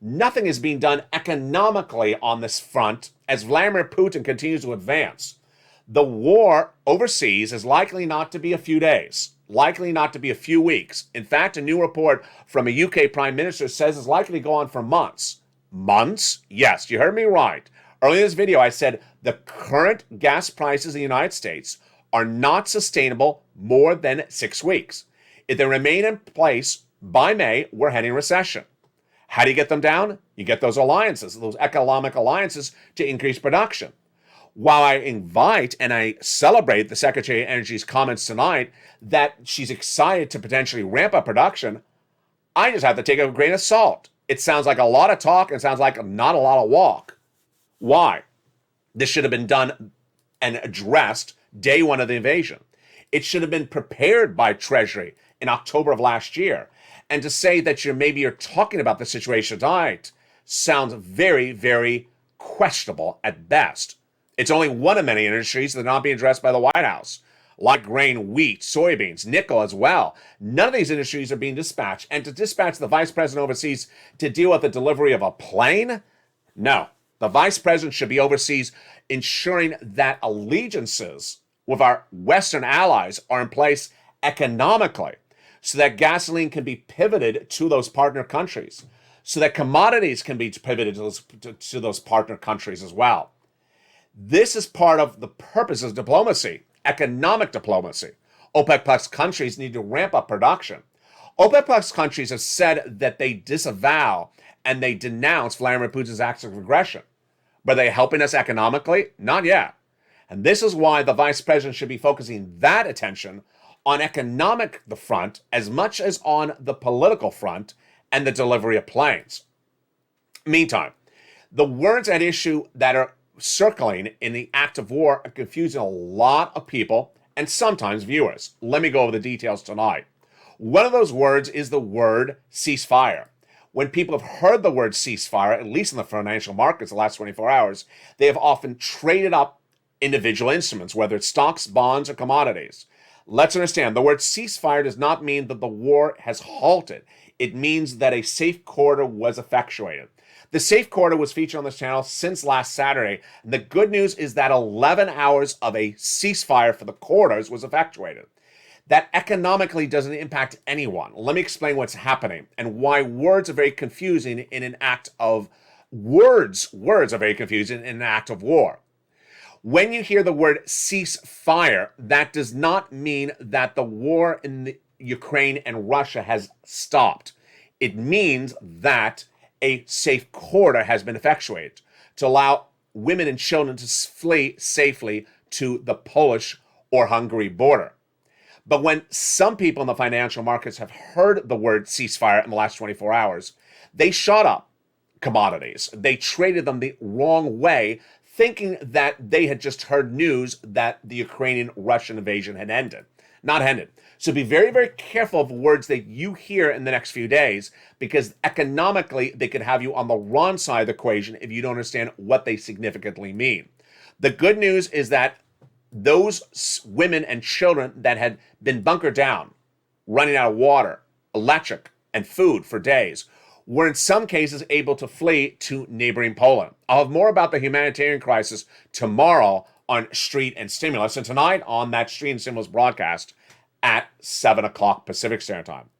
Nothing is being done economically on this front as Vladimir Putin continues to advance. The war overseas is likely not to be a few days, likely not to be a few weeks. In fact, a new report from a UK Prime Minister says it's likely to go on for months. Months? Yes, you heard me right. Earlier in this video, I said the current gas prices in the United States are not sustainable more than 6 weeks. If they remain in place by May, we're heading recession. How do you get them down? You get those alliances, those economic alliances to increase production. While I invite and I celebrate the Secretary of Energy's comments tonight that she's excited to potentially ramp up production, I just have to take it with a grain of salt. It sounds like a lot of talk and sounds like not a lot of walk. Why? This should have been done and addressed day one of the invasion. It should have been prepared by Treasury in October of last year. And to say that you're talking about the situation tonight sounds very, very questionable at best. It's only one of many industries that are not being addressed by the White House, like grain, wheat, soybeans, nickel as well. None of these industries are being dispatched. And to dispatch the vice president overseas to deal with the delivery of a plane? No. The vice president should be overseas ensuring that allegiances with our Western allies are in place economically, so that gasoline can be pivoted to those partner countries, so that commodities can be pivoted to those partner countries as well. This is part of the purpose of diplomacy, economic diplomacy. OPEC Plus countries need to ramp up production. OPEC Plus countries have said that they disavow and they denounce Vladimir Putin's acts of aggression. But are they helping us economically? Not yet. And this is why the vice president should be focusing that attention on the front as much as on the political front and the delivery of planes. Meantime, the words at issue that are circling in the act of war are confusing a lot of people and sometimes viewers. Let me go over the details tonight. One of those words is the word ceasefire. When people have heard the word ceasefire, at least in the financial markets the last 24 hours, they have often traded up individual instruments, whether it's stocks, bonds, or commodities. Let's understand, the word ceasefire does not mean that the war has halted. It means that a safe corridor was effectuated. The safe corridor was featured on this channel since last Saturday. And the good news is that 11 hours of a ceasefire for the corridors was effectuated. That economically doesn't impact anyone. Let me explain what's happening and why words are very confusing in an act of words are very confusing in an act of war. When you hear the word ceasefire, that does not mean that the war in the Ukraine and Russia has stopped. It means that a safe corridor has been effectuated to allow women and children to flee safely to the Polish or Hungary border. But when some people in the financial markets have heard the word ceasefire in the last 24 hours, they shot up commodities. They traded them the wrong way, thinking that they had just heard news that the Ukrainian-Russian invasion had ended. Not ended. So be very, very careful of words that you hear in the next few days, because economically they could have you on the wrong side of the equation if you don't understand what they significantly mean. The good news is that those women and children that had been bunkered down, running out of water, electric, and food for days, were in some cases able to flee to neighboring Poland. I'll have more about the humanitarian crisis tomorrow on Street and Stimulus, and tonight on that Street and Stimulus broadcast at 7 o'clock Pacific Standard Time.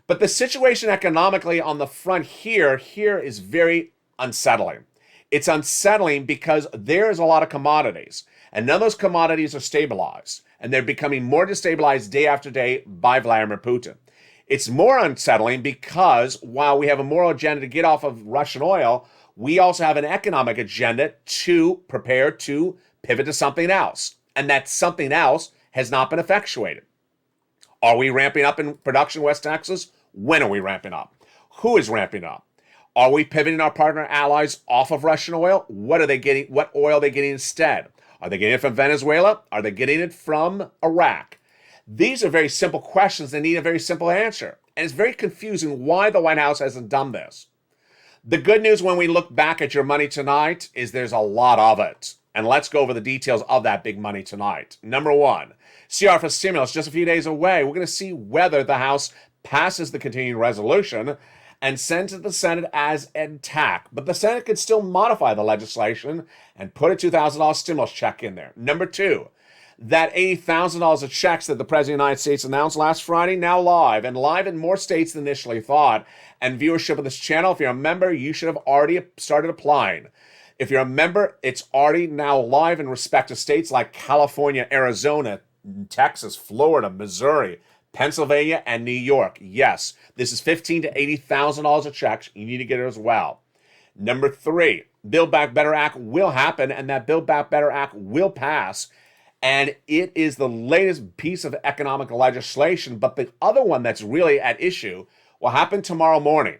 But the situation economically on the front here is very unsettling. It's unsettling because there's a lot of commodities, and none of those commodities are stabilized, and they're becoming more destabilized day after day by Vladimir Putin. It's more unsettling because while we have a moral agenda to get off of Russian oil, we also have an economic agenda to prepare to pivot to something else. And that something else has not been effectuated. Are we ramping up in production in West Texas? When are we ramping up? Who is ramping up? Are we pivoting our partner allies off of Russian oil? What are they getting? What oil are they getting instead? Are they getting it from Venezuela? Are they getting it from Iraq? These are very simple questions that need a very simple answer. And it's very confusing why the White House hasn't done this. The good news when we look back at your money tonight is there's a lot of it. And let's go over the details of that big money tonight. Number one, CR for stimulus just a few days away. We're going to see whether the House passes the continuing resolution and sends it to the Senate as intact. But the Senate could still modify the legislation and put a $2,000 stimulus check in there. Number two, that $80,000 of checks that the President of the United States announced last Friday, now live, and live in more states than initially thought. And viewership of this channel, if you're a member, you should have already started applying. If you're a member, it's already now live in respective states like California, Arizona, Texas, Florida, Missouri, Pennsylvania, and New York. Yes, this is $15,000 to $80,000 of checks. You need to get it as well. Number three, Build Back Better Act will happen, and that Build Back Better Act will pass. And it is the latest piece of economic legislation. But the other one that's really at issue will happen tomorrow morning.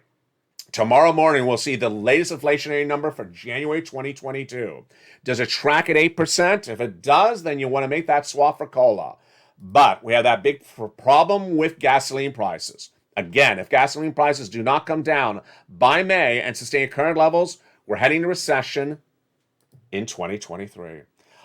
Tomorrow morning, we'll see the latest inflationary number for January 2022. Does it track at 8%? If it does, then you want to make that swap for cola. But we have that big problem with gasoline prices. Again, if gasoline prices do not come down by May and sustain current levels, we're heading to recession in 2023.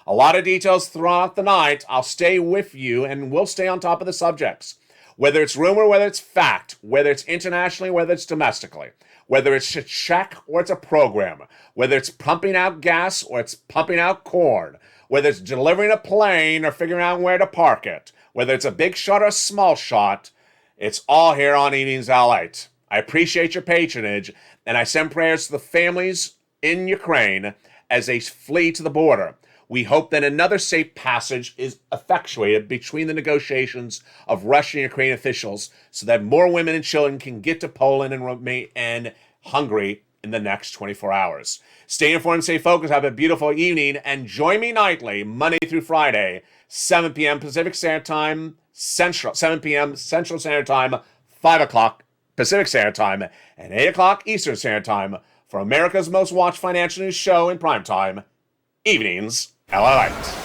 A lot of details throughout the night. I'll stay with you and we'll stay on top of the subjects. Whether it's rumor, whether it's fact, whether it's internationally, whether it's domestically, whether it's a check or it's a program, whether it's pumping out gas or it's pumping out corn, whether it's delivering a plane or figuring out where to park it, whether it's a big shot or a small shot, it's all here on Evenings LALATE. I appreciate your patronage and I send prayers to the families in Ukraine as they flee to the border. We hope that another safe passage is effectuated between the negotiations of Russian and Ukrainian officials so that more women and children can get to Poland and Hungary in the next 24 hours. Stay informed, stay focused, have a beautiful evening, and join me nightly, Monday through Friday, 7 p.m. Pacific Standard Time, 7 p.m. Central Standard Time, 5 o'clock Pacific Standard Time, and 8 o'clock Eastern Standard Time for America's most watched financial news show in prime time, Evenings LALATE.